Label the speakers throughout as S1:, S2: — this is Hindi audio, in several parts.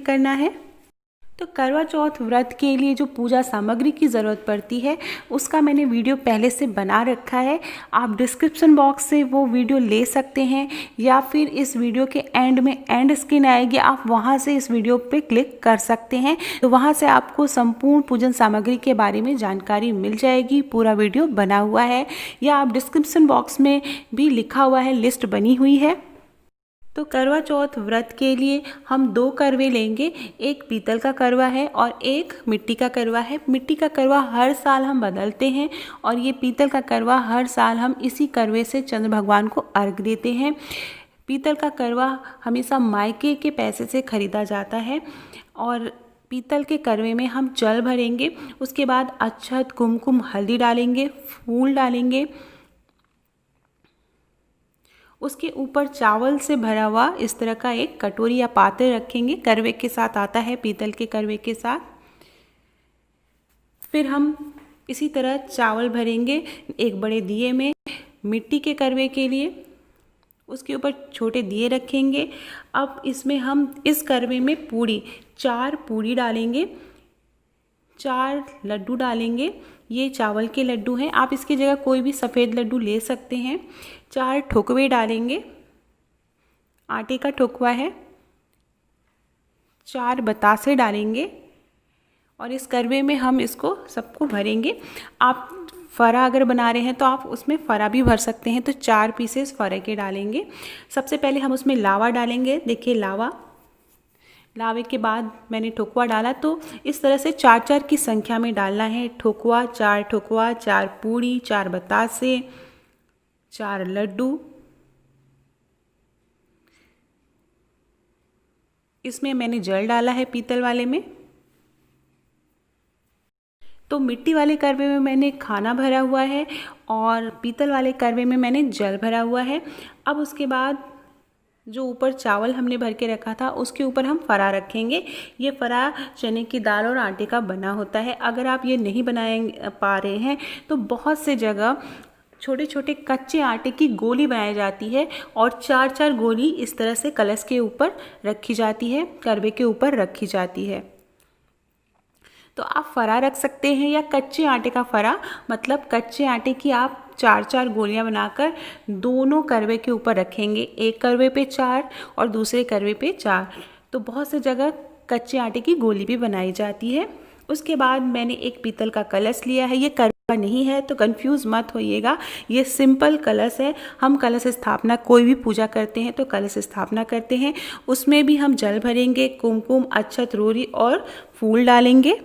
S1: करना है। तो करवा चौथ व्रत के लिए जो पूजा सामग्री की ज़रूरत पड़ती है उसका मैंने वीडियो पहले से बना रखा है। आप डिस्क्रिप्शन बॉक्स से वो वीडियो ले सकते हैं या फिर इस वीडियो के एंड में एंड स्क्रीन आएगी, आप वहां से इस वीडियो पे क्लिक कर सकते हैं। तो वहां से आपको संपूर्ण पूजन सामग्री के बारे में जानकारी मिल जाएगी, पूरा वीडियो बना हुआ है, या आप डिस्क्रिप्शन बॉक्स में भी लिखा हुआ है, लिस्ट बनी हुई है। तो करवा चौथ व्रत के लिए हम 2 करवे लेंगे, एक पीतल का करवा है और एक मिट्टी का करवा है। मिट्टी का करवा हर साल हम बदलते हैं और ये पीतल का करवा हर साल हम इसी करवे से चंद्र भगवान को अर्घ देते हैं। पीतल का करवा हमेशा मायके के पैसे से खरीदा जाता है और पीतल के करवे में हम जल भरेंगे, उसके बाद अक्षत, कुमकुम, हल्दी डालेंगे, फूल डालेंगे, उसके ऊपर चावल से भरा हुआ इस तरह का एक कटोरी या पात्र रखेंगे, करवे के साथ आता है, पीतल के करवे के साथ। फिर हम इसी तरह चावल भरेंगे एक बड़े दिए में मिट्टी के करवे के लिए, उसके ऊपर छोटे दिए रखेंगे। अब इसमें हम इस करवे में 4 पूड़ी डालेंगे, 4 लड्डू डालेंगे। ये चावल के लड्डू हैं, आप इसकी जगह कोई भी सफ़ेद लड्डू ले सकते हैं। 4 ठोकवे डालेंगे, आटे का ठोकवा है। 4 बतासे डालेंगे और इस करवे में हम इसको सबको भरेंगे। आप फरा अगर बना रहे हैं तो आप उसमें फरा भी भर सकते हैं, तो 4 पीसेस फरे के डालेंगे। सबसे पहले हम उसमें लावा डालेंगे। देखिए लावे के बाद मैंने ठोकवा डाला, तो इस तरह से 4-4 की संख्या में डालना है। ठोकवा, 4 पूड़ी, 4 बतासे, 4 लड्डू। इसमें मैंने जल डाला है पीतल वाले में। तो मिट्टी वाले करवे में मैंने खाना भरा हुआ है और पीतल वाले करवे में मैंने जल भरा हुआ है। अब उसके बाद जो ऊपर चावल हमने भर के रखा था उसके ऊपर हम फरा रखेंगे। ये फरा चने की दाल और आटे का बना होता है। अगर आप ये नहीं पा रहे हैं तो बहुत से जगह छोटे छोटे कच्चे आटे की गोली बनाई जाती है और 4-4 गोली इस तरह से कलश के ऊपर रखी जाती है, करवे के ऊपर रखी जाती है। तो आप फरा रख सकते हैं या कच्चे आटे का फरा, मतलब कच्चे आटे की आप 4-4 गोलियां बनाकर दोनों करवे के ऊपर रखेंगे, एक करवे पे 4 और दूसरे करवे पे 4। तो बहुत से जगह कच्चे आटे की गोली भी बनाई जाती है। उसके बाद मैंने एक पीतल का कलश लिया है। ये करवा नहीं है तो कंफ्यूज मत होइएगा, ये सिंपल कलश है। हम कलश स्थापना कोई भी पूजा करते हैं तो कलश स्थापना करते हैं, उसमें भी हम जल भरेंगे, कुमकुम, अक्षत, रोरी और फूल डालेंगे।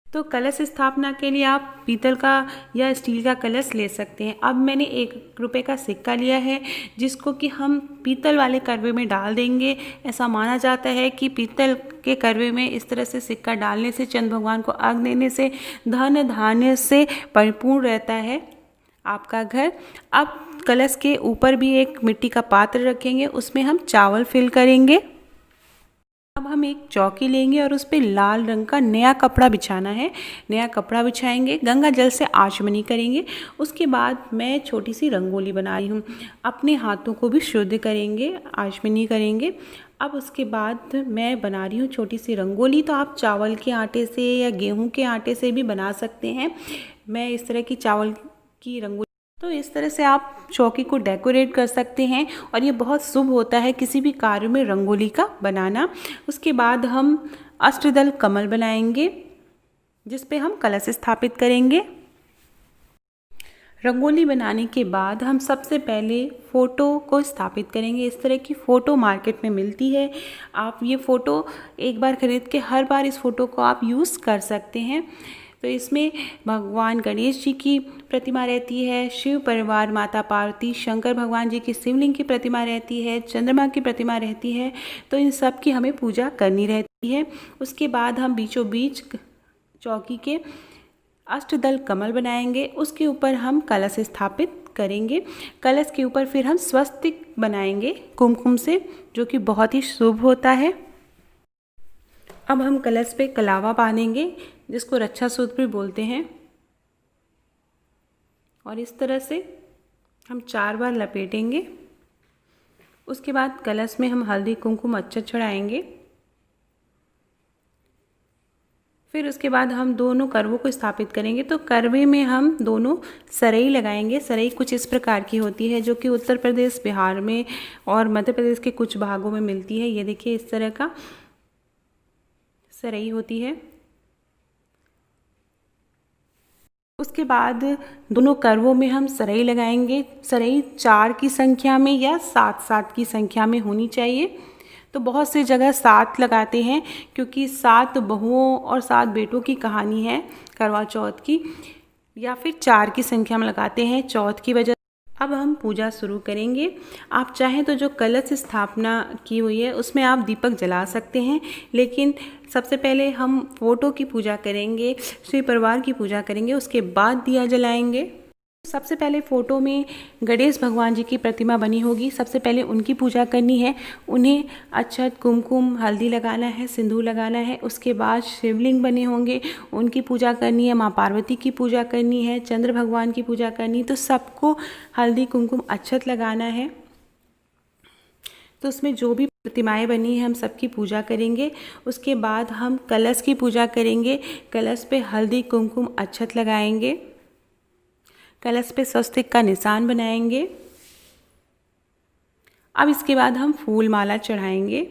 S1: तो कलश स्थापना के लिए आप पीतल का या स्टील का कलश ले सकते हैं। अब मैंने 1 रुपये का सिक्का लिया है जिसको कि हम पीतल वाले करवे में डाल देंगे। ऐसा माना जाता है कि पीतल के करवे में इस तरह से सिक्का डालने से, चंद्र भगवान को अर्घ देने से धन धान्य से परिपूर्ण रहता है आपका घर। अब कलश के ऊपर भी एक मिट्टी का पात्र रखेंगे, उसमें हम चावल फिल करेंगे। अब हम एक चौकी लेंगे और उस पर लाल रंग का नया कपड़ा बिछाना है। नया कपड़ा बिछाएंगे, गंगा जल से आचमनी करेंगे। उसके बाद मैं छोटी सी रंगोली बना रही हूँ, अपने हाथों को भी शुद्ध करेंगे, आचमनी करेंगे। अब उसके बाद मैं बना रही हूँ छोटी सी रंगोली। तो आप चावल के आटे से या गेहूँ के आटे से भी बना सकते हैं। मैं इस तरह की चावल की रंगोली, तो इस तरह से आप चौकी को डेकोरेट कर सकते हैं और ये बहुत शुभ होता है किसी भी कार्य में रंगोली का बनाना। उसके बाद हम अष्टदल कमल बनाएंगे जिस पे हम कलश स्थापित करेंगे। रंगोली बनाने के बाद हम सबसे पहले फ़ोटो को स्थापित करेंगे। इस तरह की फ़ोटो मार्केट में मिलती है। आप ये फ़ोटो एक बार खरीद के हर बार इस फ़ोटो को आप यूज़ कर सकते हैं। तो इसमें भगवान गणेश जी की प्रतिमा रहती है, शिव परिवार, माता पार्वती, शंकर भगवान जी की शिवलिंग की प्रतिमा रहती है, चंद्रमा की प्रतिमा रहती है। तो इन सब की हमें पूजा करनी रहती है। उसके बाद हम बीचों बीच चौकी के अष्टदल कमल बनाएंगे, उसके ऊपर हम कलश स्थापित करेंगे। कलश के ऊपर फिर हम स्वस्तिक बनाएंगे कुमकुम से, जो कि बहुत ही शुभ होता है। अब हम कलश पे कलावा बांधेंगे जिसको रक्षा सूत्र भी बोलते हैं और इस तरह से हम 4 बार लपेटेंगे। उसके बाद कलश में हम हल्दी कुमकुम अक्षत चढ़ाएंगे। फिर उसके बाद हम दोनों करवों को स्थापित करेंगे। तो करवे में हम दोनों सरई लगाएंगे। सरई कुछ इस प्रकार की होती है जो कि उत्तर प्रदेश, बिहार में और मध्य प्रदेश के कुछ भागों में मिलती है। ये देखिए इस तरह का सरई होती है। उसके बाद दोनों करवों में हम सरई लगाएंगे। सरई 4 की संख्या में या 7-7 की संख्या में होनी चाहिए। तो बहुत सी जगह 7 लगाते हैं क्योंकि 7 बहुओं और 7 बेटों की कहानी है करवा चौथ की, या फिर 4 की संख्या में लगाते हैं चौथ की वजह। अब हम पूजा शुरू करेंगे। आप चाहें तो जो कलश स्थापना की हुई है उसमें आप दीपक जला सकते हैं, लेकिन सबसे पहले हम फोटो की पूजा करेंगे, श्री परिवार की पूजा करेंगे, उसके बाद दिया जलाएंगे। सबसे पहले फ़ोटो में गणेश भगवान जी की प्रतिमा बनी होगी, सबसे पहले उनकी पूजा करनी है। उन्हें अक्षत, कुमकुम, हल्दी लगाना है, सिंदूर लगाना है। उसके बाद शिवलिंग बने होंगे, उनकी पूजा करनी है। माँ पार्वती की पूजा करनी है, चंद्र भगवान की पूजा करनी है। तो सबको हल्दी, कुमकुम, अक्षत लगाना है। तो उसमें जो भी प्रतिमाएं बनी हैं हम सबकी पूजा करेंगे। उसके बाद हम कलश की पूजा करेंगे। कलश पे हल्दी, कुमकुम, अक्षत लगाएंगे। कलश पे स्वस्तिक का निशान बनाएंगे। अब इसके बाद हम फूल माला चढ़ाएंगे।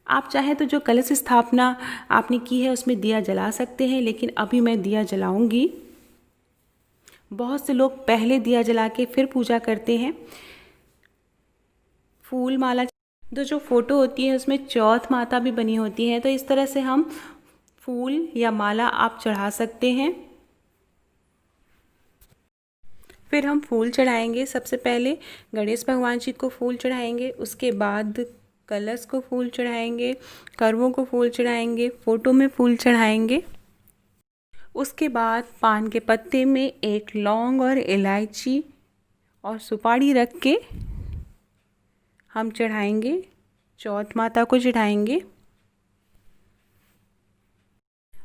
S1: आप चाहे तो जो कलश स्थापना आपने की है उसमें दिया जला सकते हैं, लेकिन अभी मैं दिया जलाऊंगी। बहुत से लोग पहले दिया जला के फिर पूजा करते हैं। फूल माला, तो जो फोटो होती है उसमें चौथ माता भी बनी होती है, तो इस तरह से हम फूल या माला आप चढ़ा सकते हैं। फिर हम फूल चढ़ाएंगे। सबसे पहले गणेश भगवान जी को फूल चढ़ाएंगे, उसके बाद कलश को फूल चढ़ाएंगे, करवों को फूल चढ़ाएंगे, फोटो में फूल चढ़ाएंगे। उसके बाद पान के पत्ते में एक लौंग और इलायची और सुपारी रख के हम चढ़ाएंगे, चौथ माता को चढ़ाएंगे।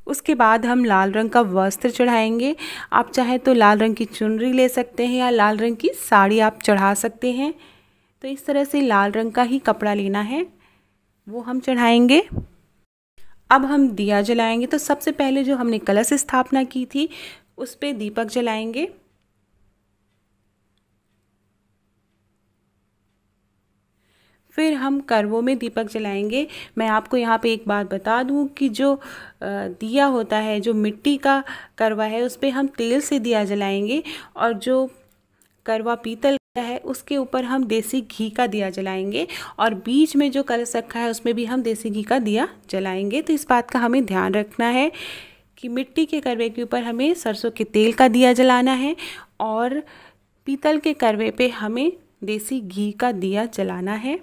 S1: उसके बाद हम लाल रंग का वस्त्र चढ़ाएंगे। आप चाहे तो लाल रंग की चुनरी ले सकते हैं या लाल रंग की साड़ी आप चढ़ा सकते हैं। तो इस तरह से लाल रंग का ही कपड़ा लेना है, वो हम चढ़ाएंगे। अब हम दिया जलाएंगे। तो सबसे पहले जो हमने कलश स्थापना की थी उस पे दीपक जलाएंगे। फिर हम करवों में दीपक जलाएंगे। मैं आपको यहाँ पे एक बात बता दूँ कि जो दिया होता है, जो मिट्टी का करवा है, उस पे हम तेल से दिया जलाएंगे, और जो करवा पीतल का है उसके ऊपर हम देसी घी का दिया जलाएंगे, और बीच में जो कलश रखा है उसमें भी हम देसी घी का दिया जलाएंगे। तो इस बात का हमें ध्यान रखना है कि मिट्टी के करवे के ऊपर हमें सरसों के तेल का दिया जलाना है, और पीतल के करवे पे हमें देसी घी का दिया जलाना है,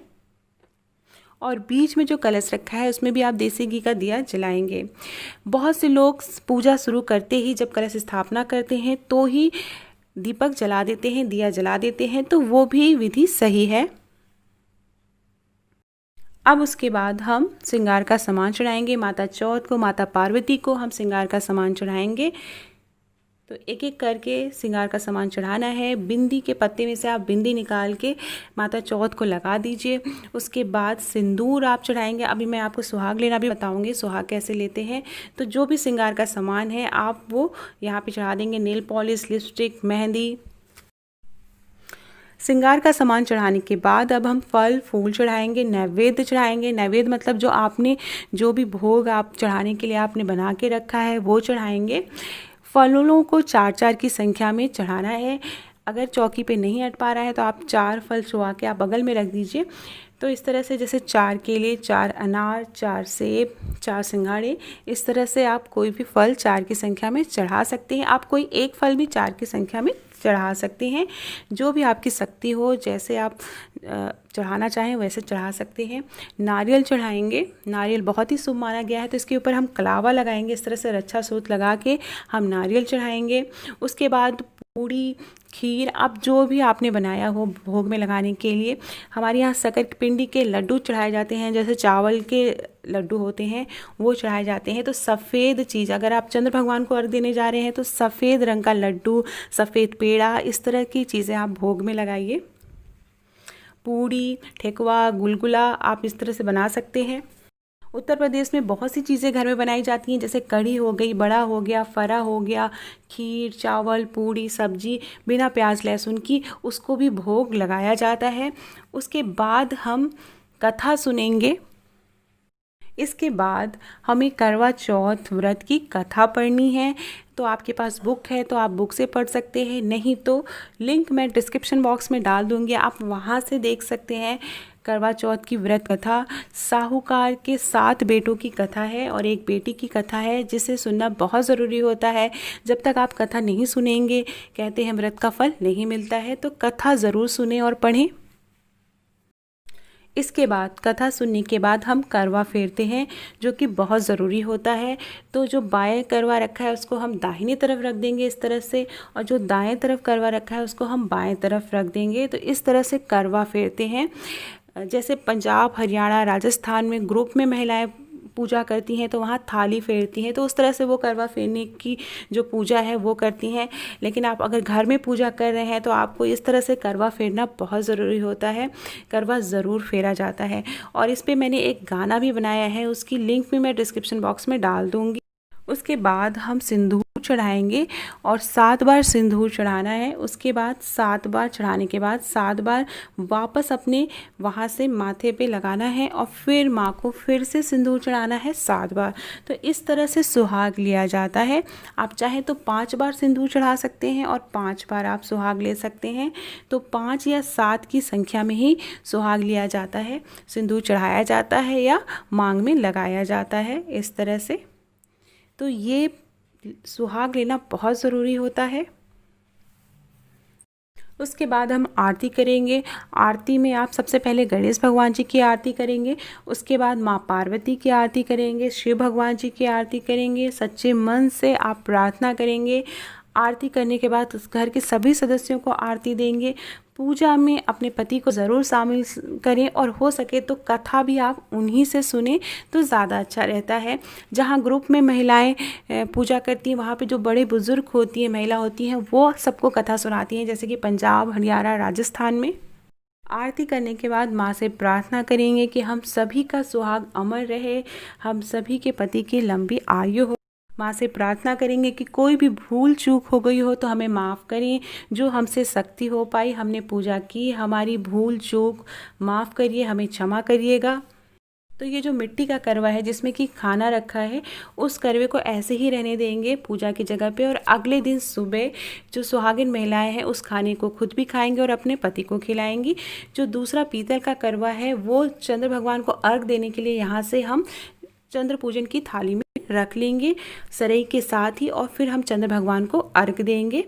S1: और बीच में जो कलश रखा है उसमें भी आप देसी घी का दिया जलाएंगे। बहुत से लोग पूजा शुरू करते ही जब कलश स्थापना करते हैं तो ही दीपक जला देते हैं, दिया जला देते हैं, तो वो भी विधि सही है। अब उसके बाद हम श्रृंगार का सामान चढ़ाएंगे। माता चौथ को, माता पार्वती को हम श्रृंगार का सामान चढ़ाएंगे। तो एक एक करके श्रृंगार का सामान चढ़ाना है। बिंदी के पत्ते में से आप बिंदी निकाल के माता चौथ को लगा दीजिए। उसके बाद सिंदूर आप चढ़ाएंगे। अभी मैं आपको सुहाग लेना भी बताऊंगी, सुहाग कैसे लेते हैं। तो जो भी श्रृंगार का सामान है आप वो यहाँ पे चढ़ा देंगे। Nail polish, lipstick, mehndi. श्रृंगार का सामान चढ़ाने के बाद अब हम फल फूल चढ़ाएंगे, नैवेद्य चढ़ाएंगे। नैवेद्य मतलब जो आपने जो भी भोग आप चढ़ाने के लिए आपने बना के रखा है वो चढ़ाएंगे। फलों को 4-4 की संख्या में चढ़ाना है। अगर चौकी पे नहीं अट पा रहा है तो आप 4 फल चुवा के आप बगल में रख दीजिए। तो इस तरह से जैसे 4 केले, 4 अनार, 4 सेब, 4 सिंघाड़े, इस तरह से आप कोई भी फल 4 की संख्या में चढ़ा सकते हैं। आप कोई एक फल भी 4 की संख्या में चढ़ा सकते हैं। जो भी आपकी शक्ति हो, जैसे आप चढ़ाना चाहें वैसे चढ़ा सकते हैं। नारियल चढ़ाएंगे। नारियल बहुत ही शुभ माना गया है, तो इसके ऊपर हम कलावा लगाएंगे। इस तरह से रक्षा सूत लगा के हम नारियल चढ़ाएंगे। उसके बाद पूड़ी, खीर, आप जो भी आपने बनाया हो भोग में लगाने के लिए। हमारे यहाँ शक्कर पिंडी के लड्डू चढ़ाए जाते हैं, जैसे चावल के लड्डू होते हैं वो चढ़ाए जाते हैं। तो सफ़ेद चीज़, अगर आप चंद्र भगवान को अर्घ देने जा रहे हैं तो सफ़ेद रंग का लड्डू, सफ़ेद पेड़ा, इस तरह की चीज़ें आप भोग में लगाइए। पूड़ी, ठेकुआ, गुलगुला आप इस तरह से बना सकते हैं। उत्तर प्रदेश में बहुत सी चीज़ें घर में बनाई जाती हैं, जैसे कढ़ी हो गई, बड़ा हो गया, फरा हो गया, खीर, चावल, पूड़ी, सब्जी बिना प्याज लहसुन की, उसको भी भोग लगाया जाता है। उसके बाद हम कथा सुनेंगे। इसके बाद हमें करवा चौथ व्रत की कथा पढ़नी है। तो आपके पास बुक है तो आप बुक से पढ़ सकते हैं, नहीं तो लिंक मैं डिस्क्रिप्शन बॉक्स में डाल दूँगी, आप वहाँ से देख सकते हैं। करवा चौथ की व्रत कथा साहूकार के 7 बेटों की कथा है और एक बेटी की कथा है, जिसे सुनना बहुत ज़रूरी होता है। जब तक आप कथा नहीं सुनेंगे, कहते हैं व्रत का फल नहीं मिलता है। तो कथा ज़रूर सुने और पढ़ें। इसके बाद कथा सुनने के बाद हम करवा फेरते हैं, जो कि बहुत ज़रूरी होता है। तो जो बाएं करवा रखा है उसको हम दाहिनी तरफ रख देंगे इस तरह से, और जो दाएं तरफ करवा रखा है उसको हम बाएं तरफ रख देंगे। तो इस तरह से करवा फेरते हैं। जैसे पंजाब, हरियाणा, राजस्थान में ग्रुप में महिलाएं पूजा करती हैं तो वहाँ थाली फेरती हैं, तो उस तरह से वो करवा फेरने की जो पूजा है वो करती हैं। लेकिन आप अगर घर में पूजा कर रहे हैं तो आपको इस तरह से करवा फेरना बहुत ज़रूरी होता है। करवा ज़रूर फेरा जाता है। और इस पे मैंने एक गाना भी बनाया है, उसकी लिंक भी मैं डिस्क्रिप्शन बॉक्स में डाल दूँगी। उसके बाद हम सिंदूर चढ़ाएंगे और 7 बार सिंदूर चढ़ाना है। उसके बाद 7 बार चढ़ाने के बाद 7 बार वापस अपने वहाँ से माथे पे लगाना है और फिर माँ को फिर से सिंदूर चढ़ाना है 7 बार। तो इस तरह से सुहाग लिया जाता है। आप चाहें तो 5 बार सिंदूर चढ़ा सकते हैं और 5 बार आप सुहाग ले सकते हैं। तो 5 या 7 की संख्या में ही सुहाग लिया जाता है, सिंदूर चढ़ाया जाता है या मांग में लगाया जाता है, इस तरह से। तो ये सुहाग लेना बहुत ज़रूरी होता है। उसके बाद हम आरती करेंगे। आरती में आप सबसे पहले गणेश भगवान जी की आरती करेंगे, उसके बाद माँ पार्वती की आरती करेंगे, शिव भगवान जी की आरती करेंगे। सच्चे मन से आप प्रार्थना करेंगे। आरती करने के बाद उस घर के सभी सदस्यों को आरती देंगे। पूजा में अपने पति को ज़रूर शामिल करें और हो सके तो कथा भी आप उन्हीं से सुने तो ज़्यादा अच्छा रहता है। जहाँ ग्रुप में महिलाएं पूजा करती हैं, वहाँ पे जो बड़े बुज़ुर्ग होती हैं, महिला होती हैं, वो सबको कथा सुनाती हैं, जैसे कि पंजाब, हरियाणा, राजस्थान में। आरती करने के बाद माँ से प्रार्थना करेंगे कि हम सभी का सुहाग अमर रहे, हम सभी के पति की लंबी आयु हो। माँ से प्रार्थना करेंगे कि कोई भी भूल चूक हो गई हो तो हमें माफ़ करें। जो हमसे शक्ति हो पाई, हमने पूजा की, हमारी भूल चूक माफ़ करिए, हमें क्षमा करिएगा। तो ये जो मिट्टी का करवा है जिसमें कि खाना रखा है, उस करवे को ऐसे ही रहने देंगे पूजा की जगह पे, और अगले दिन सुबह जो सुहागिन महिलाएं हैं उस खाने को खुद भी खाएंगे और अपने पति को खिलाएंगी। जो दूसरा पीतल का करवा है वो चंद्र भगवान को अर्घ देने के लिए यहाँ से हम चंद्र पूजन की थाली में रख लेंगे सरई के साथ ही, और फिर हम चंद्र भगवान को अर्घ देंगे।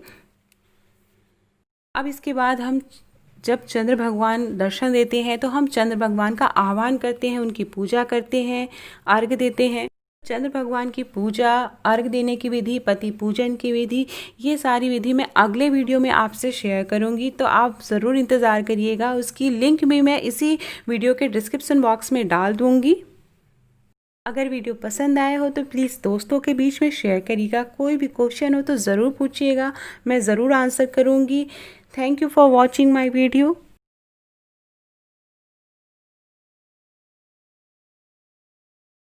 S1: अब इसके बाद हम जब चंद्र भगवान दर्शन देते हैं तो हम चंद्र भगवान का आह्वान करते हैं, उनकी पूजा करते हैं, अर्घ देते हैं। चंद्र भगवान की पूजा, अर्घ देने की विधि, पति पूजन की विधि, ये सारी विधि मैं अगले वीडियो में आपसे शेयर करूंगी, तो आप ज़रूर इंतज़ार करिएगा। उसकी लिंक भी मैं इसी वीडियो के डिस्क्रिप्शन बॉक्स में डाल दूंगी। अगर वीडियो पसंद आया हो तो प्लीज़ दोस्तों के बीच में शेयर करिएगा। कोई भी क्वेश्चन हो तो ज़रूर पूछिएगा, मैं ज़रूर आंसर करूँगी। Thank you for watching my video.